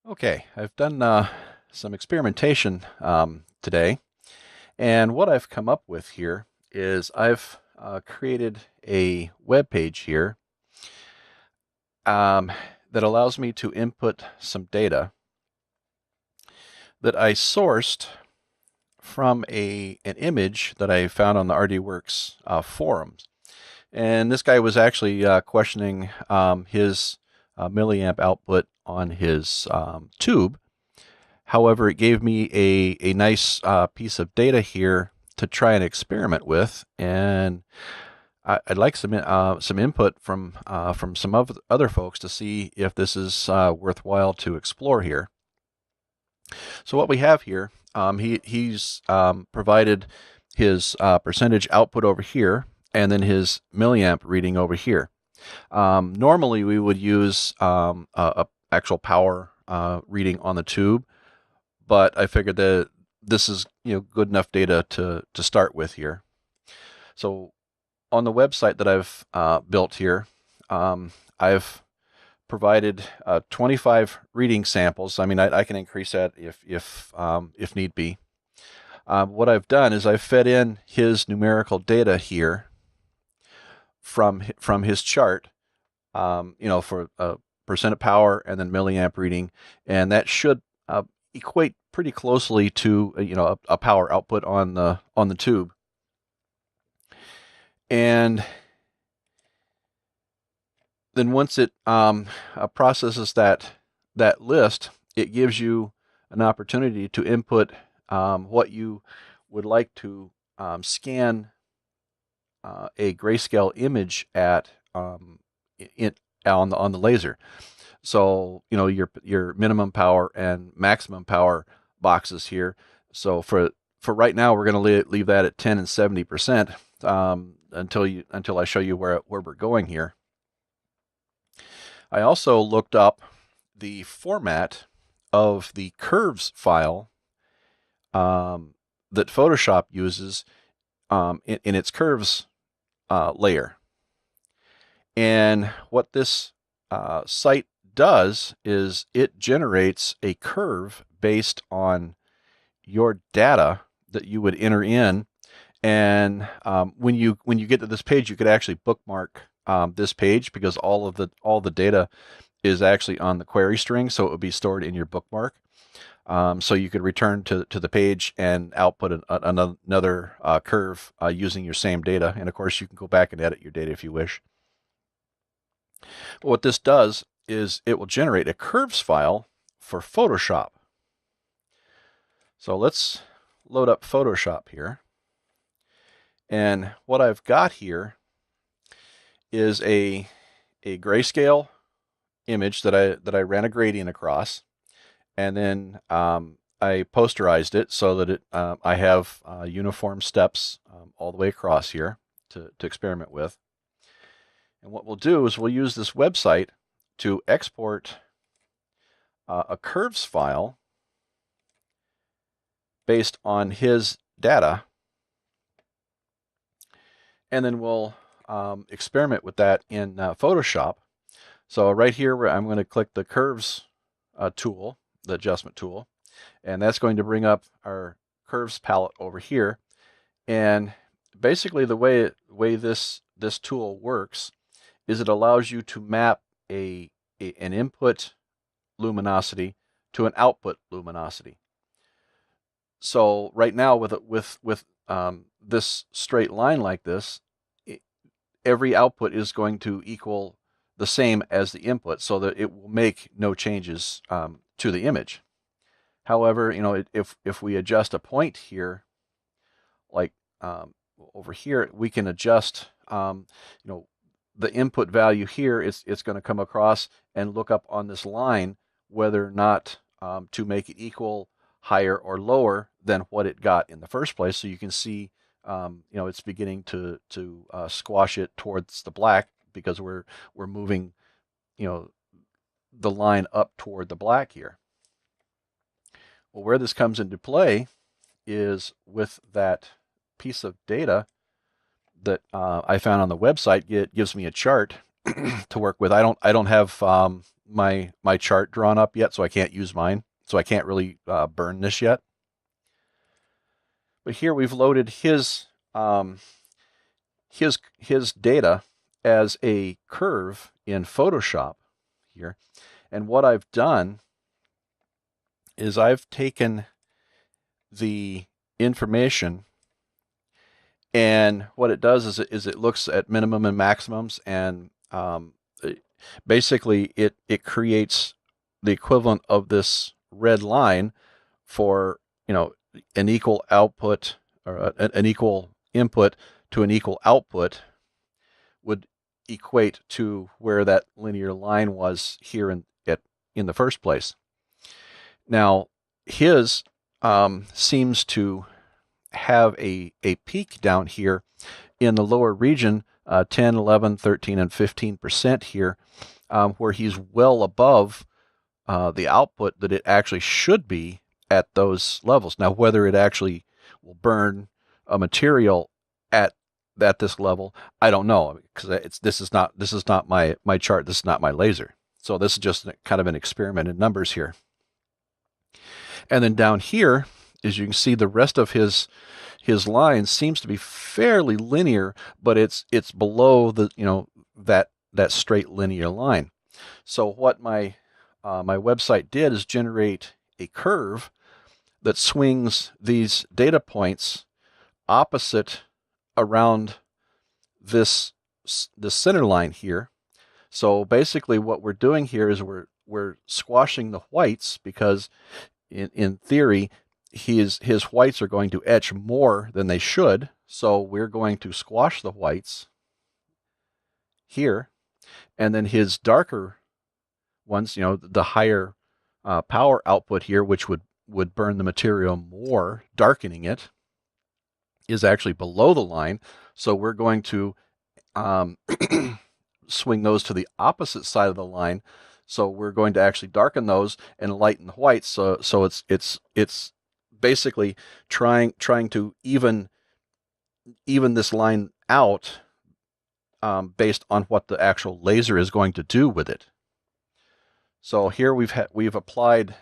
Okay, I've done some experimentation today, and what I've come up with here is I've created a web page here um, that allows me to input some data that I sourced from an image that I found on the RDWorks forums. And this guy was actually questioning his milliamp output on his tube. However, it gave me a nice piece of data here to try and experiment with, and I'd like some input from some of other folks to see if this is worthwhile to explore here. So what we have here, he's provided his percentage output over here, and then his milliamp reading over here. Normally, we would use a actual power reading on the tube, but I figured that this is good enough data to start with here. So on the website that I've built here, I've provided 25 reading samples. I mean, I can increase that if need be. What I've done is I've fed in his numerical data here from his chart, for percent of power and then milliamp reading, and that should equate pretty closely to a power output on the tube. And then once it processes that list, it gives you an opportunity to input what you would like to scan a grayscale image at on the laser. So your minimum power and maximum power boxes here. So for right now, we're going to leave that at 10 and 70% until I show you where we're going here. I also looked up the format of the curves file that Photoshop uses in its curves layer. And what this site does is it generates a curve based on your data that you would enter in. And when you get to this page, you could actually bookmark this page because all the data is actually on the query string, so it would be stored in your bookmark. So you could return to the page and output another curve using your same data. And of course, you can go back and edit your data if you wish. But what this does is it will generate a curves file for Photoshop. So let's load up Photoshop here. And what I've got here is a grayscale image that I ran a gradient across, and then I posterized it so that I have uniform steps all the way across here to experiment with. And what we'll do is we'll use this website to export a curves file based on his data, and then we'll experiment with that in Photoshop. So right here, I'm going to click the curves tool, the adjustment tool, and that's going to bring up our curves palette over here. And basically the way this tool works is it allows you to map an input luminosity to an output luminosity. So right now with this straight line like this, every output is going to equal the same as the input, so that it will make no changes to the image. However, if we adjust a point here, like over here, we can adjust the input value here. It's going to come across and look up on this line whether or not to make it equal, higher or lower than what it got in the first place. So you can see it's beginning to squash it towards the black because we're moving the line up toward the black here. Well, where this comes into play is with that piece of data that I found on the website. It gives me a chart to work with. I don't have my chart drawn up yet, so I can't use mine. So I can't really burn this yet. But here we've loaded his data as a curve in Photoshop here. And what I've done is I've taken the information, and what it does is it looks at minimum and maximums, and basically it creates the equivalent of this red line for, you know, an equal output, or an equal input to an equal output would equate to where that linear line was here in the first place. Now his seems to have a peak down here in the lower region, 10, 11, 13, and 15% here, where he's well above the output that it actually should be at those levels. Now, whether it actually will burn a material at this level, I don't know, because this is not my chart. This is not my laser. So this is just kind of an experiment in numbers here. And then down here, as you can see, the rest of his line seems to be fairly linear, but it's below the, you know, that straight linear line. So what my website did is generate a curve that swings these data points opposite around this center line here. So basically what we're doing here is we're squashing the whites, because in theory his whites are going to etch more than they should. So we're going to squash the whites here, and then his darker ones, you know, the higher power output here, which would burn the material more, darkening it, is actually below the line. So we're going to swing those to the opposite side of the line. So we're going to actually darken those and lighten the whites. So it's basically trying to even this line out based on what the actual laser is going to do with it. So here we've applied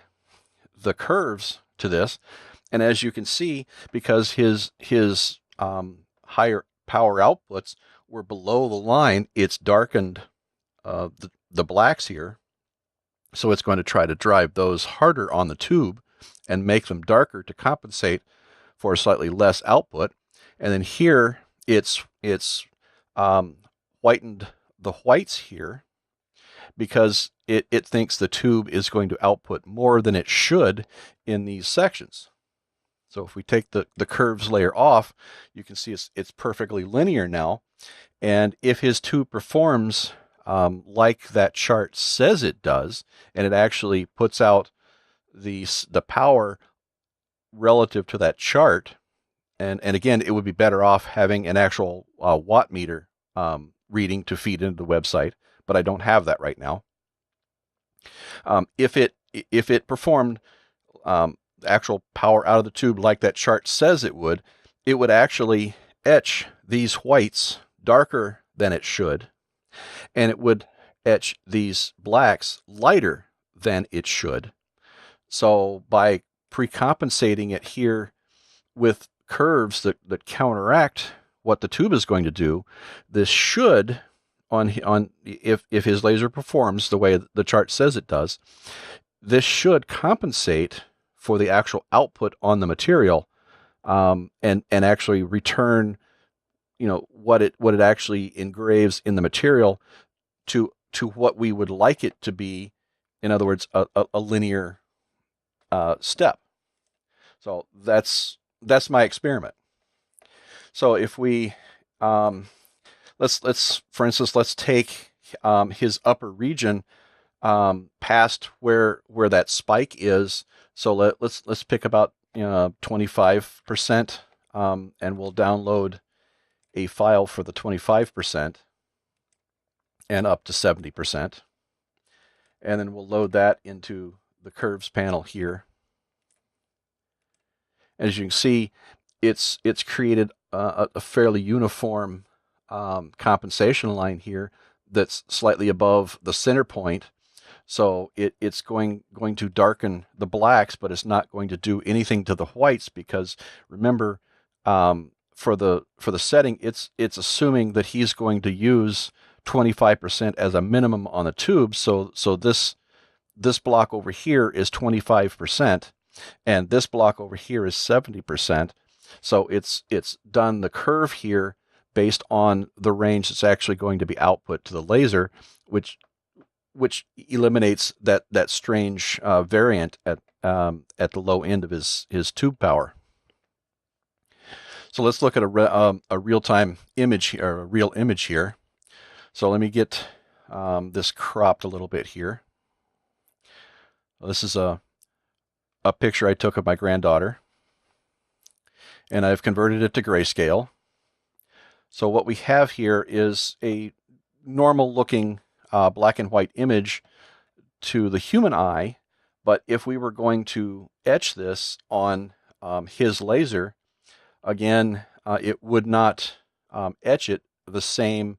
the curves to this, and as you can see, because his higher power outputs were below the line, it's darkened the blacks here. So it's going to try to drive those harder on the tube and make them darker to compensate for slightly less output. And then here it's whitened the whites here, because it thinks the tube is going to output more than it should in these sections. So if we take the curves layer off, you can see it's perfectly linear now. And if his tube performs like that chart says it does, and it actually puts out the power relative to that chart, and again, it would be better off having an actual watt meter reading to feed into the website, but I don't have that right now. If it performed actual power out of the tube like that chart says it would actually etch these whites darker than it should, and it would etch these blacks lighter than it should. So by precompensating it here with curves that counteract what the tube is going to do, this should, if his laser performs the way the chart says it does, this should compensate for the actual output on the material, and actually return, you know, what it actually engraves in the material to what we would like it to be. In other words, a linear step. So that's my experiment. So if we let's for instance, let's take his upper region past where that spike is. So let's pick about 25%, and we'll download a file for the 25% and up to 70%, and then we'll load that into the curves panel here. As you can see, it's created a fairly uniform compensation line here that's slightly above the center point. So it's going to darken the blacks, but it's not going to do anything to the whites, because remember, for the setting, it's assuming that he's going to use 25% as a minimum on the tube. So this block over here is 25%, and this block over here is 70%. So it's done the curve here based on the range that's actually going to be output to the laser, which eliminates that strange variant at the low end of his tube power. So let's look at a real-time image here, or a real image here. So let me get this cropped a little bit here. This is a picture I took of my granddaughter, and I've converted it to grayscale. So what we have here is a normal looking black and white image to the human eye, but if we were going to etch this on his laser, again, it would not etch it the same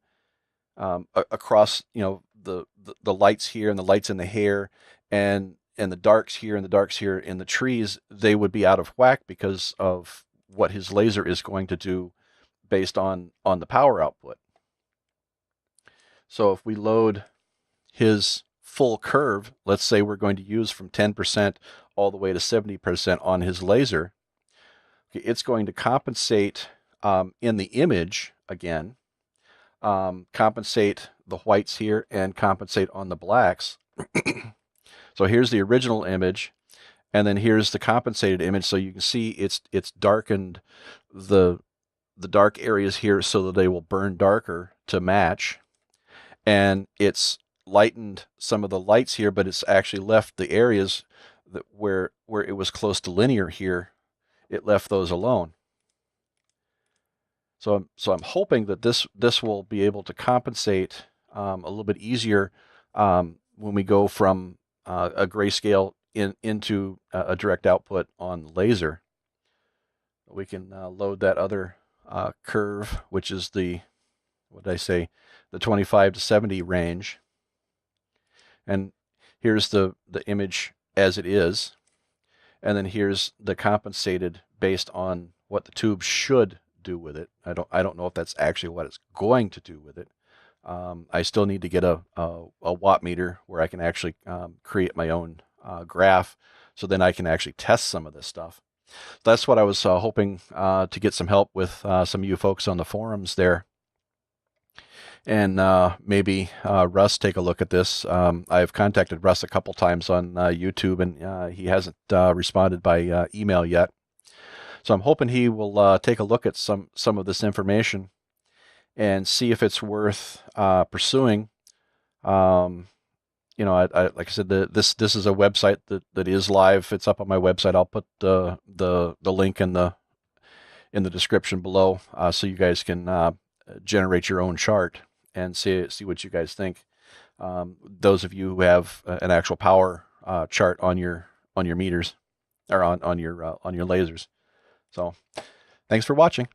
across, the lights here and the lights in the hair and the darks here and the darks here in the trees. They would be out of whack because of what his laser is going to do based on the power output. So if we load his full curve, let's say we're going to use from 10% all the way to 70% on his laser, it's going to compensate in the image again, compensate the whites here and compensate on the blacks. So here's the original image, and then here's the compensated image. So you can see it's darkened the dark areas here so that they will burn darker to match, and it's lightened some of the lights here, but it's actually left the areas that where it was close to linear here, it left those alone. So I'm hoping that this will be able to compensate a little bit easier when we go from a grayscale into a direct output on laser. We can load that other curve, which is the, what did I say, the 25 to 70 range. And here's the image as it is. And then here's the compensated based on what the tube should do with it. I don't know if that's actually what it's going to do with it. I still need to get a watt meter where I can actually create my own graph, so then I can actually test some of this stuff. That's what I was hoping to get some help with some of you folks on the forums there. And maybe Russ take a look at this. I've contacted Russ a couple times on YouTube, and he hasn't responded by email yet. So I'm hoping he will take a look at some of this information and see if it's worth pursuing. Like I said, this is a website that is live. It's up on my website. I'll put the link in the description below, so you guys can generate your own chart and see what you guys think. Those of you who have an actual power chart on your meters, or on your lasers. So, thanks for watching.